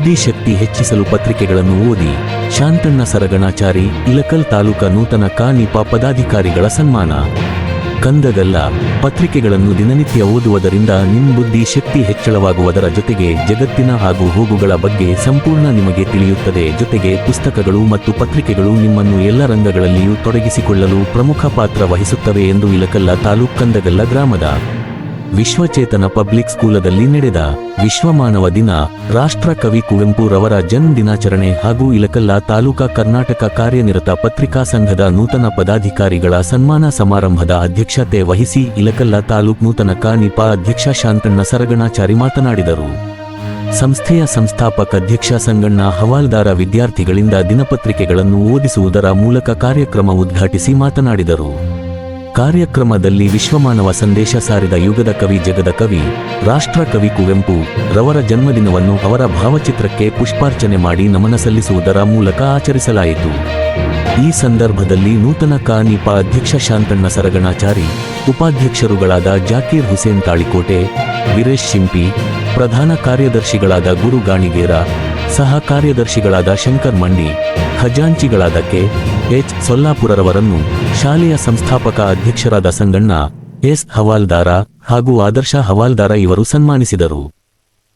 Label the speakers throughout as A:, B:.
A: ಬುದ್ಧಿಶಕ್ತಿ ಹೆಚ್ಚಿಸಲು ಪತ್ರಿಕೆಗಳನ್ನು ಓದಿ. ಶಾಂತಣ್ಣ ಸರಗಣಾಚಾರಿ, ಇಳಕಲ್ ತಾಲೂಕಾ ನೂತನ ಕ.ನಿ.ಪ. ಪದಾಧಿಕಾರಿಗಳ ಸನ್ಮಾನ. ಕಂದಗಲ್ಲ, ಪತ್ರಿಕೆಗಳನ್ನು ದಿನನಿತ್ಯ ಓದುವುದರಿಂದ ನಿಮ್ಮ ಬುದ್ಧಿ ಶಕ್ತಿ ಹೆಚ್ಚಳವಾಗುವುದರ ಜೊತೆಗೆ ಜಗತ್ತಿನ ಆಗು ಹೋಗುಗಳ ಬಗ್ಗೆ ಸಂಪೂರ್ಣ ನಿಮಗೆ ತಿಳಿಯುತ್ತದೆ. ಜೊತೆಗೆ ಪುಸ್ತಕಗಳು ಮತ್ತು ಪತ್ರಿಕೆಗಳು ನಿಮ್ಮನ್ನು ಎಲ್ಲ ರಂಗಗಳಲ್ಲಿಯೂ ತೊಡಗಿಸಿಕೊಳ್ಳಲು ಪ್ರಮುಖ ಪಾತ್ರ ವಹಿಸುತ್ತವೆ ಎಂದು ಇಳಕಲ್ಲ ತಾಲೂಕು ಕಂದಗಲ್ಲ ಗ್ರಾಮದ ವಿಶ್ವಚೇತನ ಪಬ್ಲಿಕ್ ಸ್ಕೂಲದಲ್ಲಿ ನಡೆದ ವಿಶ್ವ ಮಾನವ ದಿನ, ರಾಷ್ಟ್ರ ಕವಿ ಕುವೆಂಪು ರವರ ಜನ್ಮ ದಿನಾಚರಣೆ ಹಾಗೂ ಇಳಕಲ್ಲ ತಾಲೂಕಾ ಕರ್ನಾಟಕ ಕಾರ್ಯನಿರತ ಪತ್ರಿಕಾ ಸಂಘದ ನೂತನ ಪದಾಧಿಕಾರಿಗಳ ಸನ್ಮಾನ ಸಮಾರಂಭದ ಅಧ್ಯಕ್ಷತೆ ವಹಿಸಿ ಇಳಕಲ್ಲ ತಾಲೂಕು ನೂತನ ಕ.ನಿ.ಪ. ಅಧ್ಯಕ್ಷ ಶಾಂತಣ್ಣ ಸರಗಣಾಚಾರಿ ಮಾತನಾಡಿದರು. ಸಂಸ್ಥೆಯ ಸಂಸ್ಥಾಪಕ ಅಧ್ಯಕ್ಷ ಸಂಗಣ್ಣ ಹವಾಲ್ದಾರ ವಿದ್ಯಾರ್ಥಿಗಳಿಂದ ದಿನಪತ್ರಿಕೆಗಳನ್ನು ಓದಿಸುವುದರ ಮೂಲಕ ಕಾರ್ಯಕ್ರಮ ಉದ್ಘಾಟಿಸಿ ಮಾತನಾಡಿದರು. ಕಾರ್ಯಕ್ರಮದಲ್ಲಿ ವಿಶ್ವಮಾನವ ಸಂದೇಶ ಸಾರಿದ ಯುಗದ ಕವಿ ಜಗದ ಕವಿ ರಾಷ್ಟ್ರ ಕವಿ ಕುವೆಂಪು ರವರ ಜನ್ಮದಿನವನ್ನು ಅವರ ಭಾವಚಿತ್ರಕ್ಕೆ ಪುಷ್ಪಾರ್ಚನೆ ಮಾಡಿ ನಮನ ಸಲ್ಲಿಸುವುದರ ಮೂಲಕ ಆಚರಿಸಲಾಯಿತು. ಈ ಸಂದರ್ಭದಲ್ಲಿ ನೂತನ ಕ.ನಿ.ಪ. ಅಧ್ಯಕ್ಷ ಶಾಂತಣ್ಣ ಸರಗಣಾಚಾರಿ, ಉಪಾಧ್ಯಕ್ಷರುಗಳಾದ ಜಾಕೀರ್ ಹುಸೇನ್ ತಾಳಿಕೋಟೆ, ವೀರೇಶ್ ಶಿಂಪಿ, ಪ್ರಧಾನ ಕಾರ್ಯದರ್ಶಿಗಳಾದ ಗುರು ಗಾಣಿಗೇರ, ಸಹ ಕಾರ್ಯದರ್ಶಿಗಳಾದ ಶಂಕರ್ ಮಂಡಿ, ಖಜಾಂಚಿಗಳಾದ ಕೆ.ಎಚ್. ಸೊಲ್ಲಾಪುರರವರನ್ನು ಶಾಲೆಯ ಸಂಸ್ಥಾಪಕ ಅಧ್ಯಕ್ಷರಾದ ಸಂಗಣ್ಣ ಎಸ್. ಹವಾಲ್ದಾರ ಹಾಗೂ ಆದರ್ಶ ಹವಾಲ್ದಾರ ಇವರು ಸನ್ಮಾನಿಸಿದರು.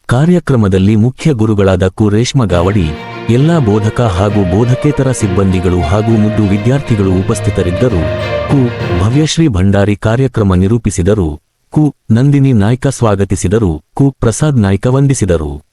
A: ಕಾರ್ಯಕ್ರಮದಲ್ಲಿ ಮುಖ್ಯ ಗುರುಗಳಾದ ಕು. ರೇಷ್ಮಾ ಗಾವಡಿ, ಎಲ್ಲಾ ಬೋಧಕ ಹಾಗೂ ಬೋಧಕೇತರ ಸಿಬ್ಬಂದಿಗಳು ಹಾಗೂ ಮುದ್ದು ವಿದ್ಯಾರ್ಥಿಗಳು ಉಪಸ್ಥಿತರಿದ್ದರು. ಕು. ಭವ್ಯಶ್ರೀ ಭಂಡಾರಿ ಕಾರ್ಯಕ್ರಮ ನಿರೂಪಿಸಿದರು. ಕು. ನಂದಿನಿ ನಾಯ್ಕ ಸ್ವಾಗತಿಸಿದರು. ಕು. ಪ್ರಸಾದ್ ನಾಯ್ಕ ವಂದಿಸಿದರು.